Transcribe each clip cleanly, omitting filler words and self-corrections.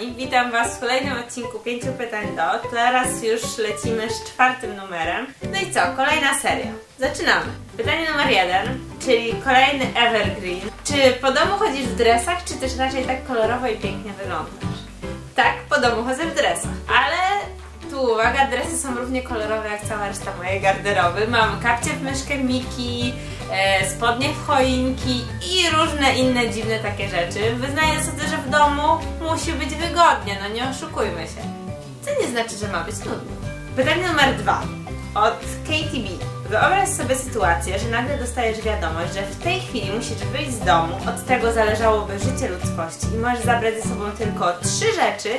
kochani, witam Was w kolejnym odcinku 5 pytań do. Teraz już lecimy z 4. numerem. No i co? Kolejna seria. Zaczynamy. Pytanie numer 1, czyli kolejny evergreen. Czy po domu chodzisz w dresach, czy też raczej tak kolorowo i pięknie wyglądasz? Tak, po domu chodzę w dresach, ale tu uwaga, dresy są równie kolorowe jak cała reszta mojej garderoby. Mam kapcie w myszkę Miki, spodnie w choinki i różne inne dziwne takie rzeczy. Wyznaję sobie, że w domu musi być wygodnie, no nie oszukujmy się. Co nie znaczy, że ma być nudno. Pytanie numer 2 od Katie B. Wyobraź sobie sytuację, że nagle dostajesz wiadomość, że w tej chwili musisz wyjść z domu, od tego zależałoby życie ludzkości i możesz zabrać ze sobą tylko 3 rzeczy,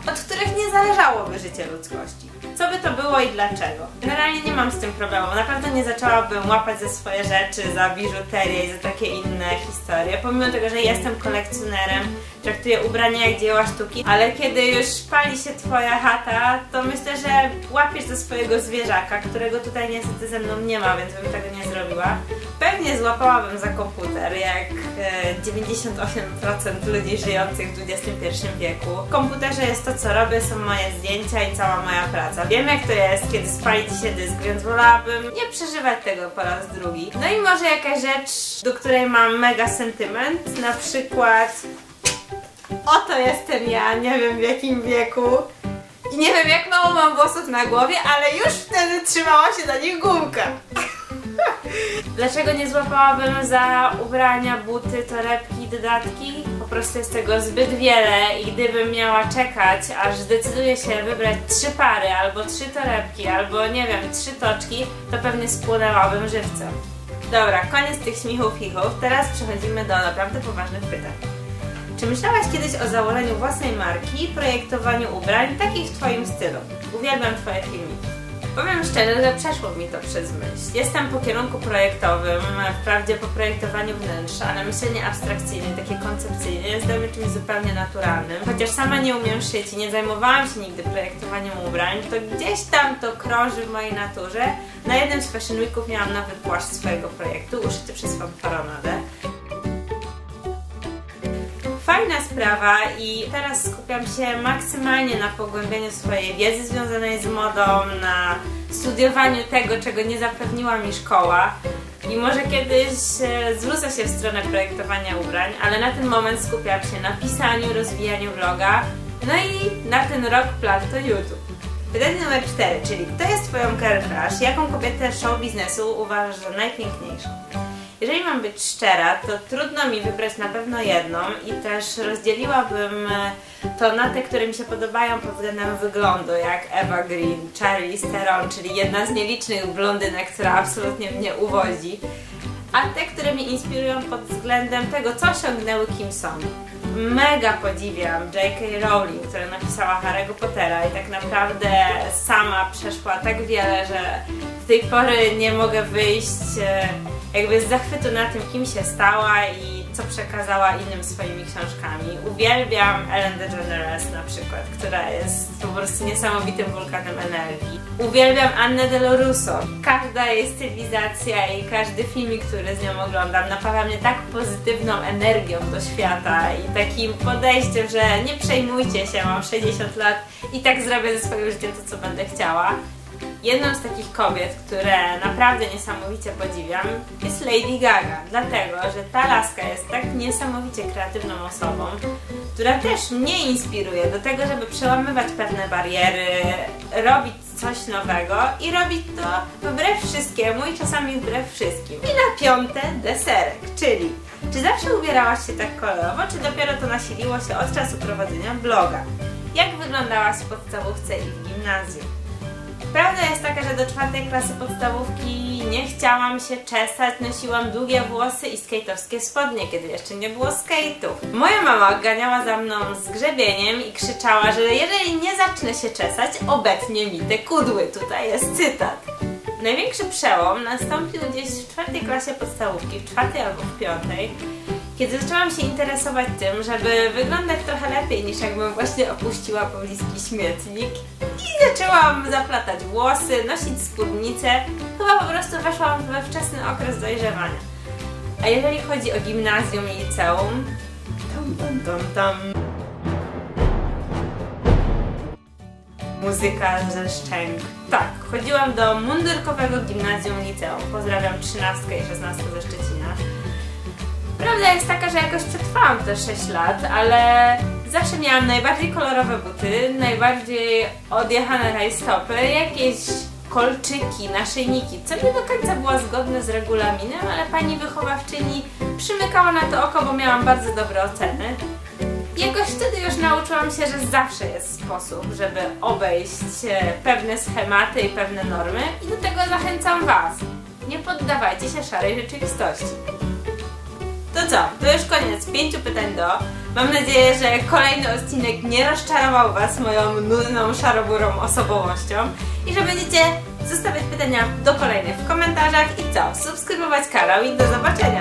od których nie zależałoby życie ludzkości. Co by to było i dlaczego? Generalnie nie mam z tym problemu. Na pewno nie zaczęłabym łapać za swoje rzeczy, za biżuterię i za takie inne historie. Pomimo tego, że jestem kolekcjonerem, traktuję ubrania jak dzieła sztuki, ale kiedy już pali się Twoja chata, to myślę, że łapiesz za swojego zwierzaka, którego tutaj niestety ze mną nie ma, więc bym tego nie zrobiła. Pewnie złapałabym za komputer, jak 98% ludzi żyjących w XXI wieku. W komputerze jest to, co robię, są moje zdjęcia i cała moja praca. Wiem, jak to jest, kiedy spali Ci się dysk, więc wolałabym nie przeżywać tego po raz drugi. No i może jakaś rzecz, do której mam mega sentyment, na przykład oto jestem ja, nie wiem w jakim wieku i nie wiem jak mało mam włosów na głowie, ale już wtedy trzymała się na nich gumka. Dlaczego nie złapałabym za ubrania, buty, torebki, dodatki? Po prostu jest tego zbyt wiele i gdybym miała czekać, aż zdecyduję się wybrać 3 pary, albo 3 torebki, albo nie wiem, 3 toczki, to pewnie spłonęłabym żywcem. Dobra, koniec tych śmichów, chichów. Teraz przechodzimy do naprawdę poważnych pytań. Czy myślałaś kiedyś o założeniu własnej marki, projektowaniu ubrań, takich w Twoim stylu? Uwielbiam Twoje filmiki. Powiem szczerze, że przeszło mi to przez myśl. Jestem po kierunku projektowym, wprawdzie po projektowaniu wnętrza, ale myślenie abstrakcyjne, takie koncepcyjne jest dla mnie czymś zupełnie naturalnym. Chociaż sama nie umiem szyć i nie zajmowałam się nigdy projektowaniem ubrań, to gdzieś tam to krąży w mojej naturze. Na jednym z Fashion Weeków miałam nawet płaszcz swojego projektu, uszyty przez fanfaronadę. Fajna sprawa i teraz skupiam się maksymalnie na pogłębieniu swojej wiedzy związanej z modą, na studiowaniu tego, czego nie zapewniła mi szkoła i może kiedyś zwrócę się w stronę projektowania ubrań, ale na ten moment skupiam się na pisaniu, rozwijaniu vloga, no i na ten rok plan to YouTube. Pytanie numer 4, czyli kto jest Twoją girl crush? Jaką kobietę show biznesu uważasz za najpiękniejszą? Jeżeli mam być szczera, to trudno mi wybrać na pewno jedną i też rozdzieliłabym to na te, które mi się podobają pod względem wyglądu, jak Eva Green, Charlize Theron, czyli jedna z nielicznych blondynek, która absolutnie mnie uwodzi, a te, które mnie inspirują pod względem tego, co osiągnęły, kim są. Mega podziwiam J.K. Rowling, która napisała Harry'ego Pottera i tak naprawdę sama przeszła tak wiele, że do tej pory nie mogę wyjść jakby z zachwytu na tym, kim się stała i co przekazała innym swoimi książkami. Uwielbiam Ellen DeGeneres na przykład, która jest po prostu niesamowitym wulkanem energii. Uwielbiam Annę Del Russo. Każda jej stylizacja i każdy filmik, który z nią oglądam, napawa mnie tak pozytywną energią do świata i takim podejściem, że nie przejmujcie się, mam 60 lat i tak zrobię ze swoim życiem to, co będę chciała. Jedną z takich kobiet, które naprawdę niesamowicie podziwiam, jest Lady Gaga, dlatego, że ta laska jest tak niesamowicie kreatywną osobą, która też mnie inspiruje do tego, żeby przełamywać pewne bariery, robić coś nowego i robić to wbrew wszystkiemu i czasami wbrew wszystkim. I na 5. deserek, czyli czy zawsze ubierałaś się tak kolorowo, czy dopiero to nasiliło się od czasu prowadzenia bloga? Jak wyglądałaś w podstawówce i w gimnazjum? Prawda jest taka, że do 4. klasy podstawówki nie chciałam się czesać, nosiłam długie włosy i skate'owskie spodnie, kiedy jeszcze nie było skate'ów. Moja mama ganiała za mną z grzebieniem i krzyczała, że jeżeli nie zacznę się czesać, obetnie mi te kudły. Tutaj jest cytat. Największy przełom nastąpił gdzieś w 4. klasie podstawówki, w 4. albo w 5. Kiedy zaczęłam się interesować tym, żeby wyglądać trochę lepiej niż jakbym właśnie opuściła pobliski śmietnik i zaczęłam zaplatać włosy, nosić spódnicę, chyba po prostu weszłam we wczesny okres dojrzewania. A jeżeli chodzi o gimnazjum i liceum, muzyka ze szczęk. Tak, chodziłam do mundurkowego gimnazjum liceum. Pozdrawiam 13 i 16 ze Szczecina. Prawda jest taka, że jakoś przetrwałam te 6 lat, ale zawsze miałam najbardziej kolorowe buty, najbardziej odjechane rajstopy, jakieś kolczyki, naszyjniki, co nie do końca było zgodne z regulaminem, ale pani wychowawczyni przymykała na to oko, bo miałam bardzo dobre oceny. Jakoś wtedy już nauczyłam się, że zawsze jest sposób, żeby obejść pewne schematy i pewne normy i do tego zachęcam Was. Nie poddawajcie się szarej rzeczywistości. To co? To już koniec 5 pytań do. Mam nadzieję, że kolejny odcinek nie rozczarował Was moją nudną, szaroburą osobowością i że będziecie zostawiać pytania do kolejnych w komentarzach i co? Subskrybować kanał i do zobaczenia!